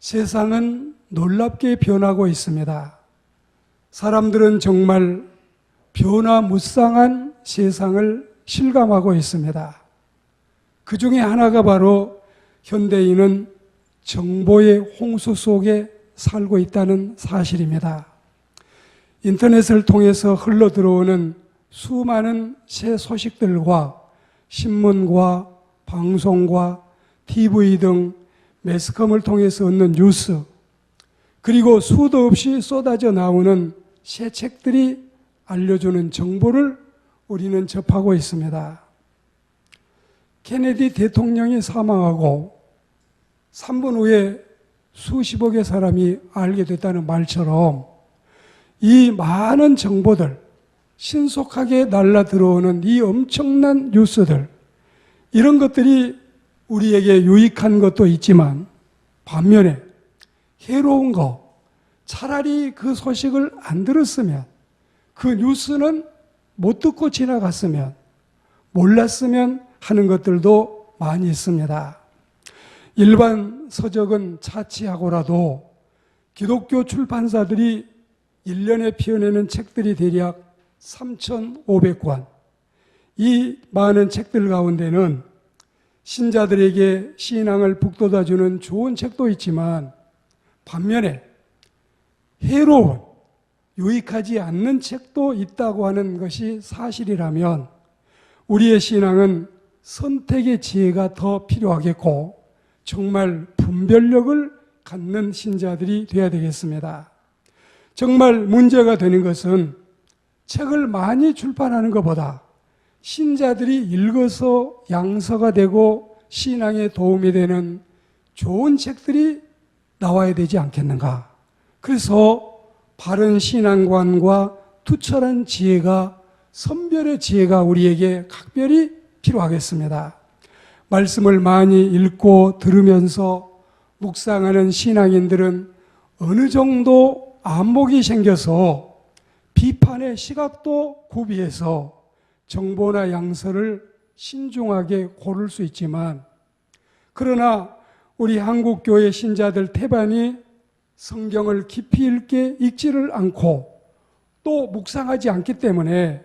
세상은 놀랍게 변하고 있습니다. 사람들은 정말 변화무쌍한 세상을 실감하고 있습니다. 그 중에 하나가 바로 현대인은 정보의 홍수 속에 살고 있다는 사실입니다. 인터넷을 통해서 흘러들어오는 수많은 새 소식들과 신문과 방송과 TV 등 매스컴을 통해서 얻는 뉴스, 그리고 수도 없이 쏟아져 나오는 새 책들이 알려주는 정보를 우리는 접하고 있습니다. 케네디 대통령이 사망하고 3분 후에 수십억의 사람이 알게 됐다는 말처럼 이 많은 정보들, 신속하게 날라 들어오는 이 엄청난 뉴스들, 이런 것들이 우리에게 유익한 것도 있지만 반면에 해로운 거, 차라리 그 소식을 안 들었으면, 그 뉴스는 못 듣고 지나갔으면, 몰랐으면 하는 것들도 많이 있습니다. 일반 서적은 차치하고라도 기독교 출판사들이 1년에 피워내는 책들이 대략 3,500권, 이 많은 책들 가운데는 신자들에게 신앙을 북돋아주는 좋은 책도 있지만 반면에 해로운, 유익하지 않는 책도 있다고 하는 것이 사실이라면 우리의 신앙은 선택의 지혜가 더 필요하겠고 정말 분별력을 갖는 신자들이 되어야 되겠습니다. 정말 문제가 되는 것은 책을 많이 출판하는 것보다 신자들이 읽어서 양서가 되고 신앙에 도움이 되는 좋은 책들이 나와야 되지 않겠는가. 그래서 바른 신앙관과 투철한 지혜가, 선별의 지혜가 우리에게 각별히 필요하겠습니다. 말씀을 많이 읽고 들으면서 묵상하는 신앙인들은 어느 정도 안목이 생겨서 비판의 시각도 구비해서 정보나 양서를 신중하게 고를 수 있지만, 그러나 우리 한국교회 신자들 태반이 성경을 깊이 읽게 읽지를 않고 또 묵상하지 않기 때문에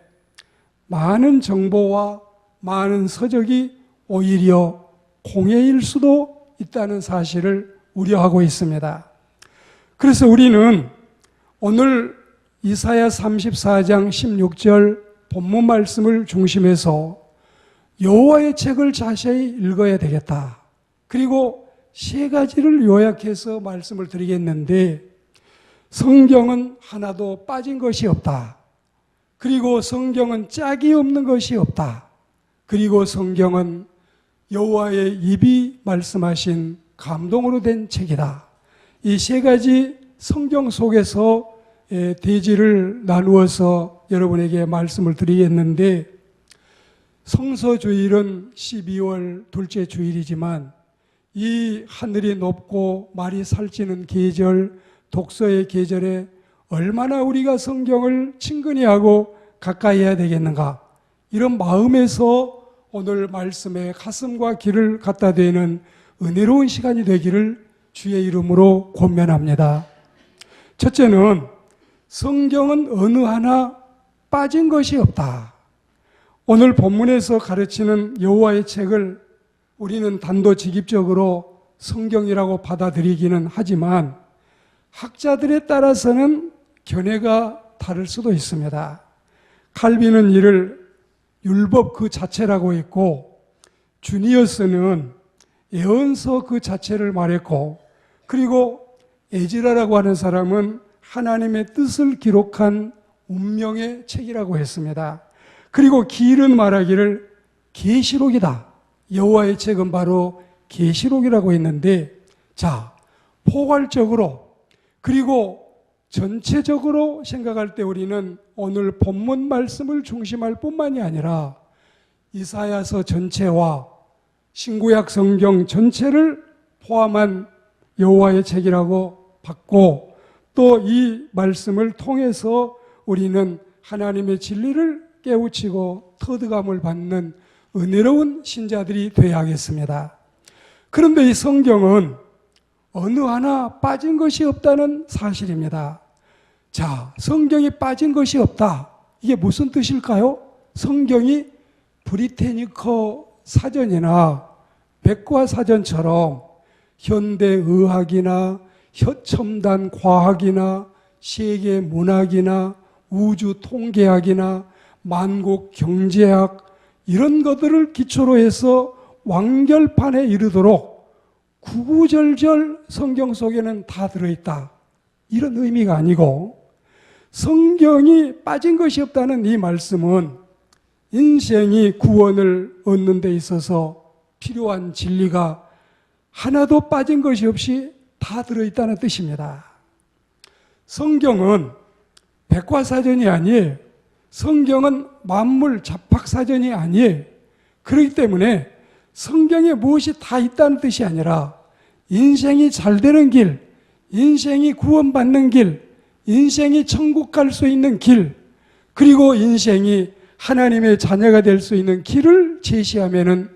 많은 정보와 많은 서적이 오히려 공해일 수도 있다는 사실을 우려하고 있습니다. 그래서 우리는 오늘 이사야 34장 16절 본문 말씀을 중심해서 여호와의 책을 자세히 읽어야 되겠다. 그리고 세 가지를 요약해서 말씀을 드리겠는데, 성경은 하나도 빠진 것이 없다. 그리고 성경은 짝이 없는 것이 없다. 그리고 성경은 여호와의 입이 말씀하신 감동으로 된 책이다. 이 세 가지 성경 속에서 대지를 나누어서 여러분에게 말씀을 드리겠는데, 성서주일은 12월 둘째 주일이지만 이 하늘이 높고 말이 살찌는 계절, 독서의 계절에 얼마나 우리가 성경을 친근히 하고 가까이 해야 되겠는가, 이런 마음에서 오늘 말씀에 가슴과 귀를 갖다 대는 은혜로운 시간이 되기를 주의 이름으로 권면합니다. 첫째는 성경은 어느 하나 빠진 것이 없다. 오늘 본문에서 가르치는 여호와의 책을 우리는 단도직입적으로 성경이라고 받아들이기는 하지만 학자들에 따라서는 견해가 다를 수도 있습니다. 칼빈은 이를 율법 그 자체라고 했고, 주니어스는 예언서 그 자체를 말했고, 그리고 에즈라라고 하는 사람은 하나님의 뜻을 기록한 운명의 책이라고 했습니다. 그리고 길은 말하기를 계시록이다. 여호와의 책은 바로 계시록이라고 했는데, 자, 포괄적으로 그리고 전체적으로 생각할 때 우리는 오늘 본문 말씀을 중심할 뿐만이 아니라 이사야서 전체와 신구약 성경 전체를 포함한 여호와의 책이라고 받고, 또 이 말씀을 통해서 우리는 하나님의 진리를 깨우치고 터득함을 받는 은혜로운 신자들이 되어야 하겠습니다. 그런데 이 성경은 어느 하나 빠진 것이 없다는 사실입니다. 자, 성경에 빠진 것이 없다. 이게 무슨 뜻일까요? 성경이 브리테니커 사전이나 백과사전처럼 현대의학이나 첨단 과학이나 세계 문학이나 우주 통계학이나 만국 경제학 이런 것들을 기초로 해서 완결판에 이르도록 구구절절 성경 속에는 다 들어있다. 이런 의미가 아니고 성경이 빠진 것이 없다는 이 말씀은 인생이 구원을 얻는 데 있어서 필요한 진리가 하나도 빠진 것이 없이 다 들어있다는 뜻입니다. 성경은 백과사전이 아니에요. 성경은 만물 잡학사전이 아니에요. 그렇기 때문에 성경에 무엇이 다 있다는 뜻이 아니라 인생이 잘 되는 길, 인생이 구원받는 길, 인생이 천국 갈 수 있는 길, 그리고 인생이 하나님의 자녀가 될 수 있는 길을 제시하면은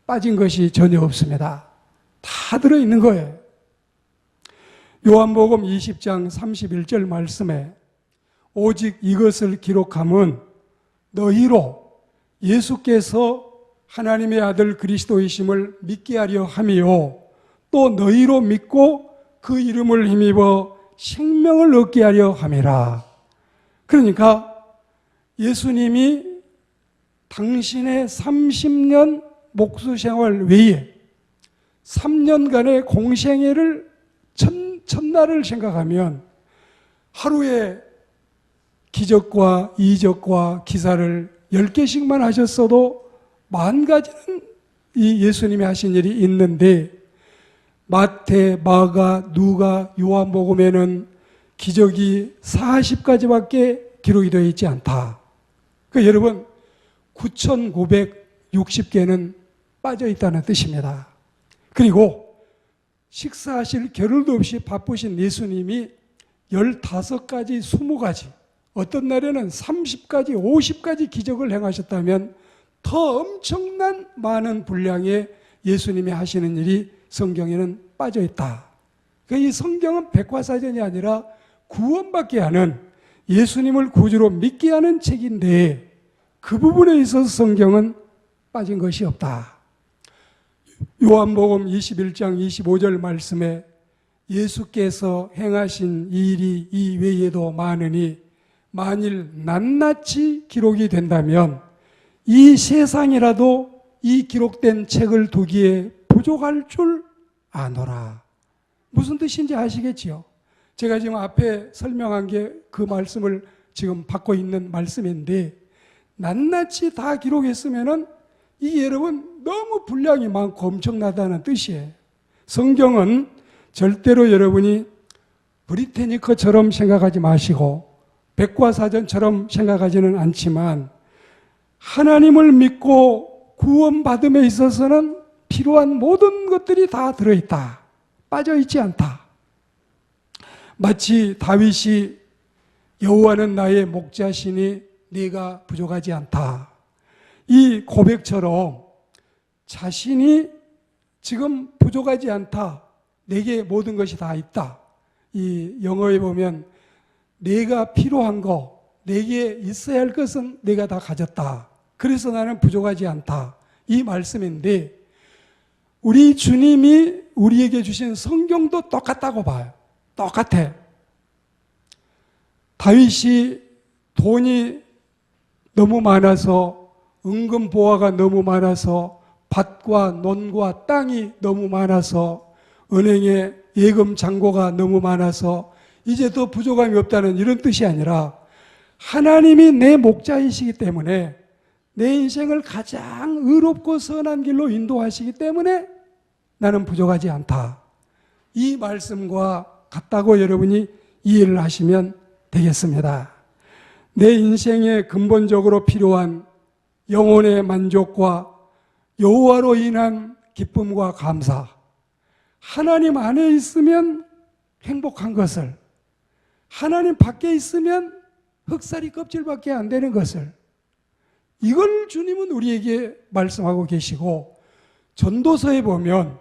빠진 것이 전혀 없습니다. 다 들어있는 거예요. 요한복음 20장 31절 말씀에 오직 이것을 기록함은 너희로 예수께서 하나님의 아들 그리스도이심을 믿게 하려 함이요 또 너희로 믿고 그 이름을 힘입어 생명을 얻게 하려 함이라. 그러니까 예수님이 당신의 30년 목수 생활 외에 3년간의 공생애를 첫날을 생각하면 하루에 기적과 이적과 기사를 10개씩만 하셨어도 10,000가지는 이 예수님이 하신 일이 있는데 마태, 마가, 누가, 요한복음에는 기적이 40가지밖에 기록이 되어 있지 않다. 그러니까 여러분 9,960개는 빠져 있다는 뜻입니다. 그리고 식사하실 겨를도 없이 바쁘신 예수님이 15가지, 20가지, 어떤 날에는 30가지, 50가지 기적을 행하셨다면 더 엄청난 많은 분량의 예수님이 하시는 일이 성경에는 빠져 있다. 그러니까 이 성경은 백과사전이 아니라 구원받게 하는 예수님을 구주로 믿게 하는 책인데 그 부분에 있어서 성경은 빠진 것이 없다. 요한복음 21장 25절 말씀에 예수께서 행하신 일이 이 외에도 많으니 만일 낱낱이 기록이 된다면 이 세상이라도 이 기록된 책을 두기에 부족할 줄 아노라. 무슨 뜻인지 아시겠지요? 제가 지금 앞에 설명한 게 그 말씀을 지금 받고 있는 말씀인데 낱낱이 다 기록했으면은 이게 여러분 너무 분량이 많고 엄청나다는 뜻이에요. 성경은 절대로 여러분이 브리테니커처럼 생각하지 마시고 백과사전처럼 생각하지는 않지만 하나님을 믿고 구원받음에 있어서는 필요한 모든 것들이 다 들어있다. 빠져있지 않다. 마치 다윗이 여호와는 나의 목자시니 네가 부족하지 않다. 이 고백처럼 자신이 지금 부족하지 않다. 내게 모든 것이 다 있다. 이 영어에 보면 내가 필요한 거, 내게 있어야 할 것은 내가 다 가졌다. 그래서 나는 부족하지 않다. 이 말씀인데 우리 주님이 우리에게 주신 성경도 똑같다고 봐요. 똑같아. 다윗이 돈이 너무 많아서 은금보화가 너무 많아서 밭과 논과 땅이 너무 많아서 은행에 예금 잔고가 너무 많아서 이제 더 부족함이 없다는 이런 뜻이 아니라 하나님이 내 목자이시기 때문에 내 인생을 가장 의롭고 선한 길로 인도하시기 때문에 나는 부족하지 않다. 이 말씀과 같다고 여러분이 이해를 하시면 되겠습니다. 내 인생에 근본적으로 필요한 영혼의 만족과 여호와로 인한 기쁨과 감사, 하나님 안에 있으면 행복한 것을, 하나님 밖에 있으면 흑살이 껍질밖에 안 되는 것을, 이걸 주님은 우리에게 말씀하고 계시고 전도서에 보면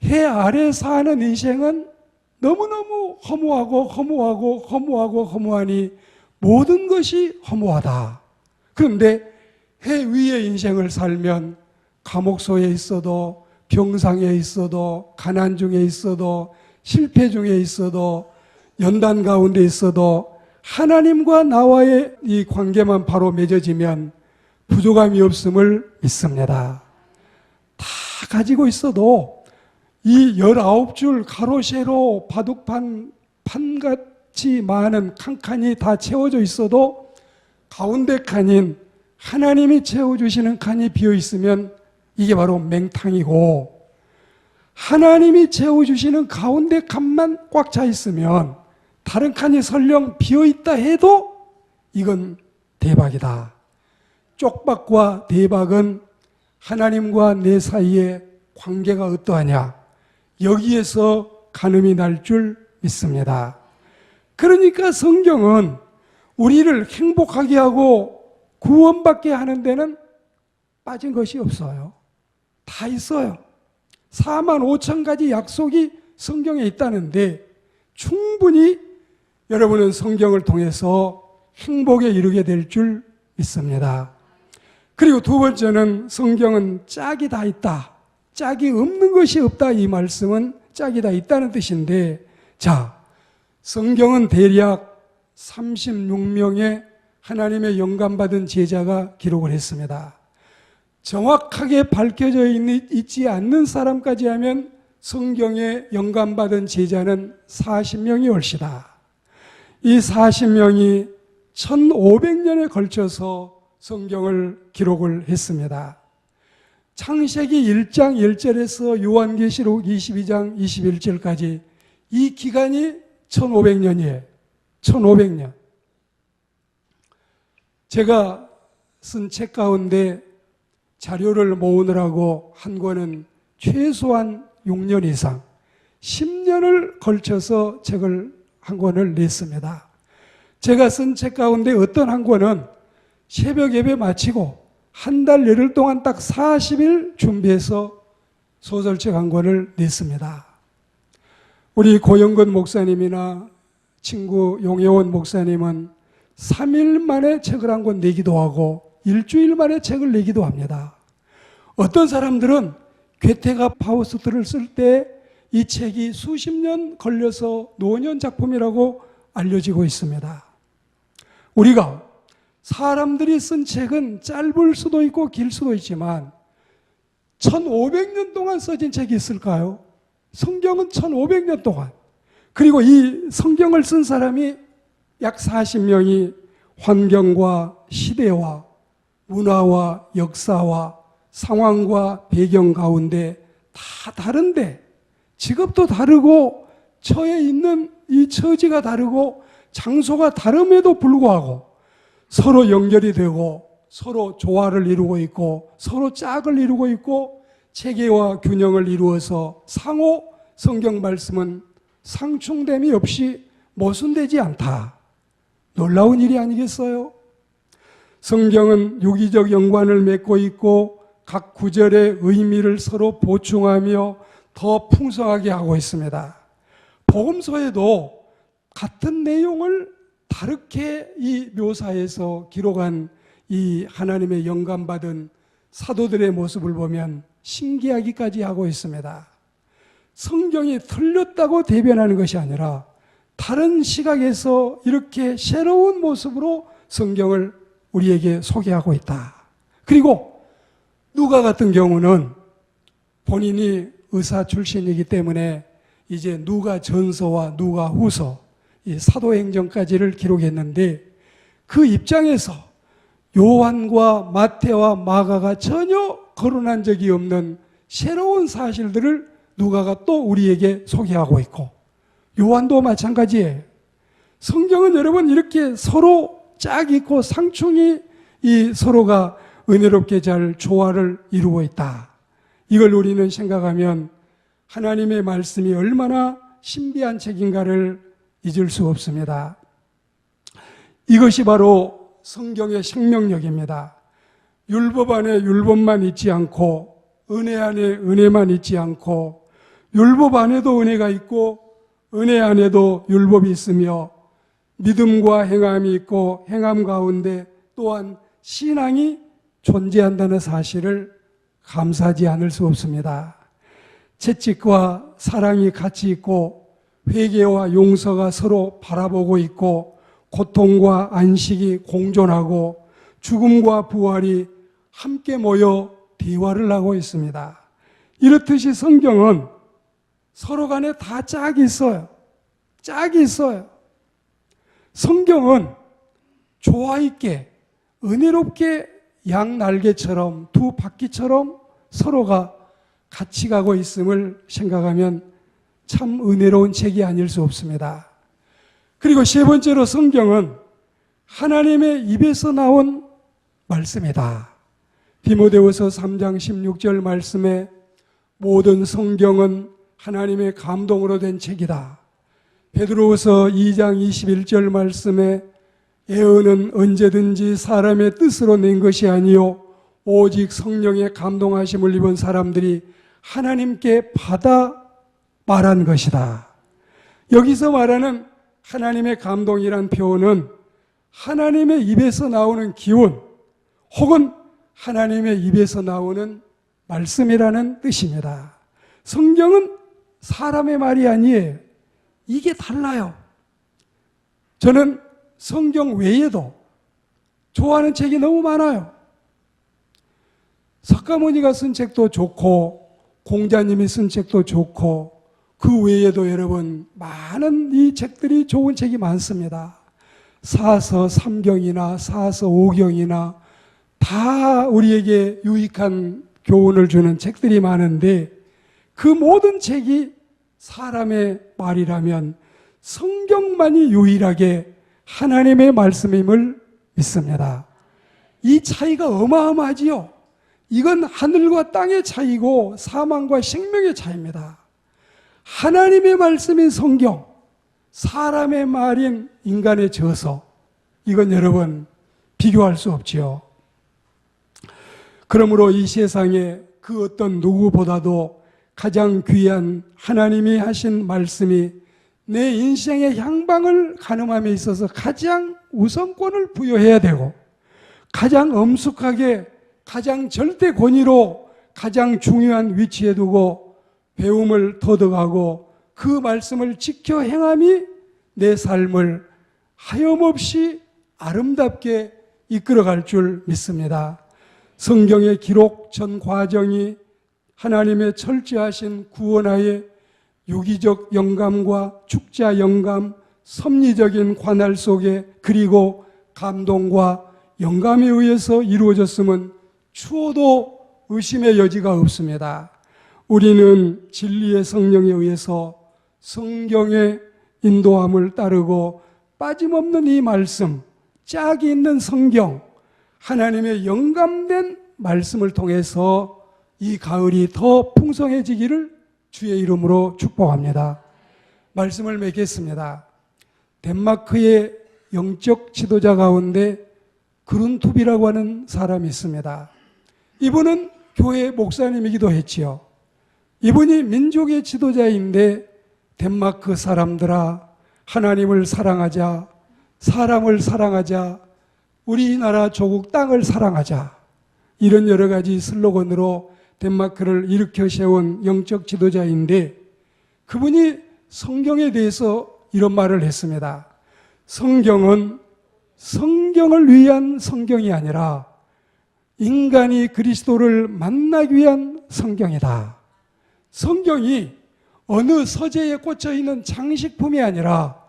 해 아래 사는 인생은 너무너무 허무하니 모든 것이 허무하다. 그런데 해 위의 인생을 살면 감옥 소에 있어도, 병상에 있어도, 가난 중에 있어도, 실패 중에 있어도, 연단 가운데 있어도 하나님과 나와의 이 관계만 바로 맺어지면 부족함이 없음을 믿습니다. 다 가지고 있어도 이 19줄 가로 세로 바둑판 판같이 많은 칸칸이 다 채워져 있어도 가운데 칸인 하나님이 채워주시는 칸이 비어 있으면 이게 바로 맹탕이고, 하나님이 채워주시는 가운데 칸만 꽉 차 있으면 다른 칸이 설령 비어 있다 해도 이건 대박이다. 쪽박과 대박은 하나님과 내 사이의 관계가 어떠하냐, 여기에서 가늠이 날 줄 믿습니다. 그러니까 성경은 우리를 행복하게 하고 구원받게 하는 데는 빠진 것이 없어요. 다 있어요. 4만 5천 가지 약속이 성경에 있다는데 충분히 여러분은 성경을 통해서 행복에 이르게 될 줄 믿습니다. 그리고 두 번째는 성경은 짝이 다 있다. 짝이 없는 것이 없다. 이 말씀은 짝이 다 있다는 뜻인데, 자, 성경은 대략 36명의 하나님의 영감받은 제자가 기록을 했습니다. 정확하게 밝혀져 있지 않는 사람까지 하면 성경에 영감받은 제자는 40명이 올시다. 이 40명이 1500년에 걸쳐서 성경을 기록을 했습니다. 창세기 1장 1절에서 요한계시록 22장 21절까지 이 기간이 1500년이에요. 1500년. 제가 쓴 책 가운데 자료를 모으느라고 한 권은 최소한 6년 이상, 10년을 걸쳐서 책을 한 권을 냈습니다. 제가 쓴 책 가운데 어떤 한 권은 새벽 예배 마치고 한 달 열흘 동안 딱 40일 준비해서 소설책 한 권을 냈습니다. 우리 고영건 목사님이나 친구 용혜원 목사님은 3일 만에 책을 한 권 내기도 하고 일주일 만에 책을 내기도 합니다. 어떤 사람들은 괴테가 파우스트를 쓸 때 이 책이 수십 년 걸려서 노년 작품이라고 알려지고 있습니다. 우리가 사람들이 쓴 책은 짧을 수도 있고 길 수도 있지만 1500년 동안 써진 책이 있을까요? 성경은 1500년 동안. 그리고 이 성경을 쓴 사람이 약 40명이 환경과 시대와 문화와 역사와 상황과 배경 가운데 다 다른데, 직업도 다르고 처해 있는 이 처지가 다르고 장소가 다름에도 불구하고 서로 연결이 되고 서로 조화를 이루고 있고 서로 짝을 이루고 있고 체계와 균형을 이루어서 상호 성경 말씀은 상충됨이 없이 모순되지 않다. 놀라운 일이 아니겠어요? 성경은 유기적 연관을 맺고 있고 각 구절의 의미를 서로 보충하며 더 풍성하게 하고 있습니다. 복음서에도 같은 내용을 다르게 이 묘사해서 기록한 이 하나님의 영감받은 사도들의 모습을 보면 신기하기까지 하고 있습니다. 성경이 틀렸다고 대변하는 것이 아니라 다른 시각에서 이렇게 새로운 모습으로 성경을 우리에게 소개하고 있다. 그리고 누가 같은 경우는 본인이 의사 출신이기 때문에 이제 누가 전서와 누가 후서, 이 사도행전까지를 기록했는데 그 입장에서 요한과 마태와 마가가 전혀 거론한 적이 없는 새로운 사실들을 누가가 또 우리에게 소개하고 있고, 요한도 마찬가지예요. 성경은 여러분 이렇게 서로 짝 있고 상충이 이 서로가 은혜롭게 잘 조화를 이루고 있다. 이걸 우리는 생각하면 하나님의 말씀이 얼마나 신비한 책인가를 잊을 수 없습니다. 이것이 바로 성경의 생명력입니다. 율법 안에 율법만 있지 않고 은혜 안에 은혜만 있지 않고 율법 안에도 은혜가 있고 은혜 안에도 율법이 있으며 믿음과 행함이 있고 행함 가운데 또한 신앙이 존재한다는 사실을 감사하지 않을 수 없습니다. 채찍과 사랑이 같이 있고 회개와 용서가 서로 바라보고 있고 고통과 안식이 공존하고 죽음과 부활이 함께 모여 대화를 하고 있습니다. 이렇듯이 성경은 서로 간에 다 짝이 있어요. 짝이 있어요. 성경은 조화 있게 은혜롭게 양 날개처럼 두 바퀴처럼 서로가 같이 가고 있음을 생각하면 참 은혜로운 책이 아닐 수 없습니다. 그리고 세 번째로 성경은 하나님의 입에서 나온 말씀이다. 디모데후서 3장 16절 말씀에 모든 성경은 하나님의 감동으로 된 책이다. 베드로후서 2장 21절 말씀에 예언은 언제든지 사람의 뜻으로 낸 것이 아니요 오직 성령의 감동하심을 입은 사람들이 하나님께 받아 말한 것이다. 여기서 말하는 하나님의 감동이란 표현은 하나님의 입에서 나오는 기운 혹은 하나님의 입에서 나오는 말씀이라는 뜻입니다. 성경은 사람의 말이 아니에요. 이게 달라요. 저는 성경 외에도 좋아하는 책이 너무 많아요. 석가모니가 쓴 책도 좋고 공자님이 쓴 책도 좋고 그 외에도 여러분 많은 이 책들이 좋은 책이 많습니다. 사서 3경이나 사서 5경이나 다 우리에게 유익한 교훈을 주는 책들이 많은데 그 모든 책이 사람의 말이라면 성경만이 유일하게 하나님의 말씀임을 믿습니다. 이 차이가 어마어마하지요. 이건 하늘과 땅의 차이고 사망과 생명의 차이입니다. 하나님의 말씀인 성경, 사람의 말인 인간의 저서, 이건 여러분 비교할 수 없지요. 그러므로 이 세상에 그 어떤 누구보다도 가장 귀한 하나님이 하신 말씀이 내 인생의 향방을 가늠함에 있어서 가장 우선권을 부여해야 되고 가장 엄숙하게 가장 절대 권위로 가장 중요한 위치에 두고 배움을 터득하고 그 말씀을 지켜 행함이 내 삶을 하염없이 아름답게 이끌어갈 줄 믿습니다. 성경의 기록 전 과정이 하나님의 철저하신 구원하에 유기적 영감과 축자 영감, 섭리적인 관할 속에 그리고 감동과 영감에 의해서 이루어졌음은 추호도 의심의 여지가 없습니다. 우리는 진리의 성령에 의해서 성경의 인도함을 따르고 빠짐없는 이 말씀, 짝이 있는 성경, 하나님의 영감된 말씀을 통해서 이 가을이 더 풍성해지기를 주의 이름으로 축복합니다. 말씀을 맺겠습니다. 덴마크의 영적 지도자 가운데 그룬투비라고 하는 사람이 있습니다. 이분은 교회 목사님이기도 했지요. 이분이 민족의 지도자인데 덴마크 사람들아 하나님을 사랑하자, 사람을 사랑하자, 우리나라 조국 땅을 사랑하자, 이런 여러 가지 슬로건으로 덴마크를 일으켜 세운 영적 지도자인데 그분이 성경에 대해서 이런 말을 했습니다. 성경은 성경을 위한 성경이 아니라 인간이 그리스도를 만나기 위한 성경이다. 성경이 어느 서재에 꽂혀 있는 장식품이 아니라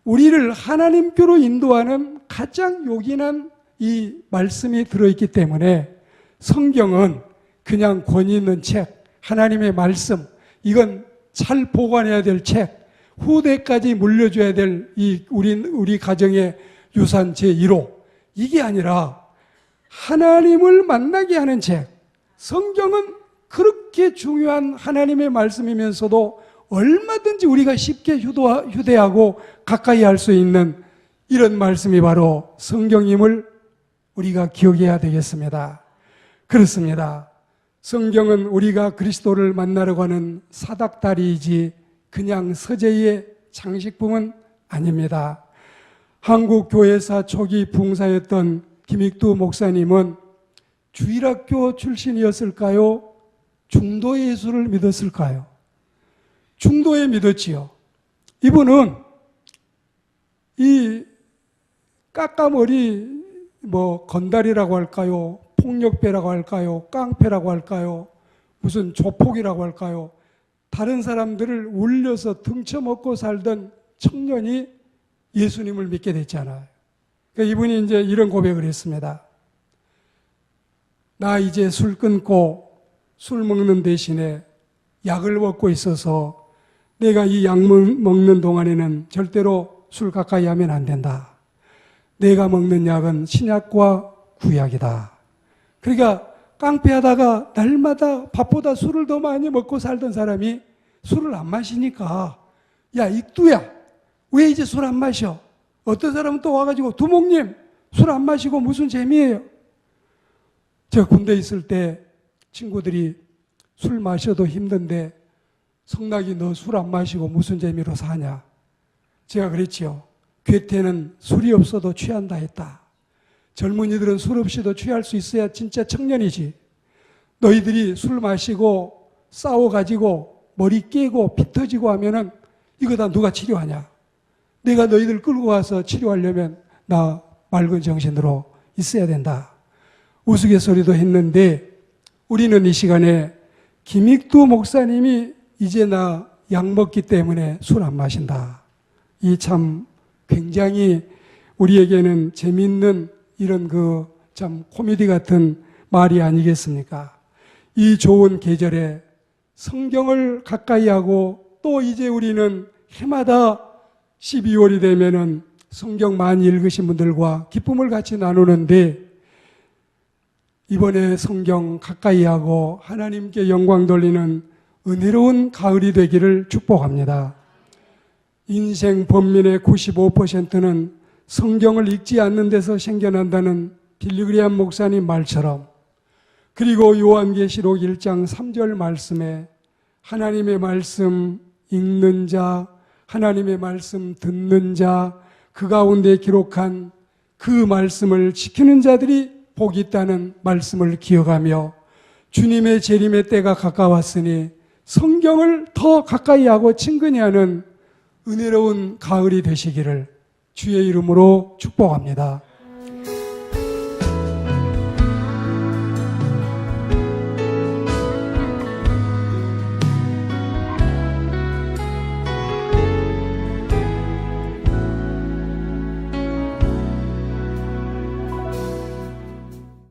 우리를 하나님께로 인도하는 가장 요긴한 이 말씀이 들어있기 때문에 성경은 그냥 권위 있는 책, 하나님의 말씀, 이건 잘 보관해야 될 책, 후대까지 물려줘야 될 우리 가정의 유산 제1호, 이게 아니라 하나님을 만나게 하는 책. 성경은 그렇게 중요한 하나님의 말씀이면서도 얼마든지 우리가 쉽게 휴대하고 가까이 할 수 있는 이런 말씀이 바로 성경임을 우리가 기억해야 되겠습니다. 그렇습니다. 성경은 우리가 그리스도를 만나러 가는 사닥다리이지 그냥 서재의 장식품은 아닙니다. 한국 교회사 초기 부흥사였던 김익두 목사님은 주일학교 출신이었을까요? 중도의 예수를 믿었을까요? 중도에 믿었지요. 이분은 이 까까머리 건달이라고 할까요? 폭력배라고 할까요? 깡패라고 할까요? 무슨 조폭이라고 할까요? 다른 사람들을 울려서 등쳐먹고 살던 청년이 예수님을 믿게 됐잖아요. 그러니까 이분이 이제 이런 고백을 했습니다. 나 이제 술 끊고 술 먹는 대신에 약을 먹고 있어서 내가 이 약 먹는 동안에는 절대로 술 가까이 하면 안 된다. 내가 먹는 약은 신약과 구약이다. 그러니까 깡패하다가 날마다 밥보다 술을 더 많이 먹고 살던 사람이 술을 안 마시니까 야 익두야 왜 이제 술 안 마셔? 어떤 사람은 또 와가지고 두목님 술 안 마시고 무슨 재미예요? 제가 군대 있을 때 친구들이 술 마셔도 힘든데 성락이 너 술 안 마시고 무슨 재미로 사냐? 제가 그랬지요. 괴테는 술이 없어도 취한다 했다. 젊은이들은 술 없이도 취할 수 있어야 진짜 청년이지. 너희들이 술 마시고 싸워가지고 머리 깨고 피 터지고 하면은 이거 다 누가 치료하냐? 내가 너희들 끌고 와서 치료하려면 나 맑은 정신으로 있어야 된다. 우스갯소리도 했는데 우리는 이 시간에 김익두 목사님이 이제 나 약 먹기 때문에 술 안 마신다. 이 참 굉장히 우리에게는 재미있는 이런 참 코미디 같은 말이 아니겠습니까? 이 좋은 계절에 성경을 가까이 하고 또 이제 우리는 해마다 12월이 되면은 성경 많이 읽으신 분들과 기쁨을 같이 나누는데 이번에 성경 가까이 하고 하나님께 영광 돌리는 은혜로운 가을이 되기를 축복합니다. 인생 범민의 95%는 성경을 읽지 않는 데서 생겨난다는 빌리그리암 목사님 말처럼 그리고 요한계시록 1장 3절 말씀에 하나님의 말씀 읽는 자, 하나님의 말씀 듣는 자, 그 가운데 기록한 그 말씀을 지키는 자들이 복이 있다는 말씀을 기억하며 주님의 재림의 때가 가까웠으니 성경을 더 가까이 하고 친근히 하는 은혜로운 가을이 되시기를 주의 이름으로 축복합니다.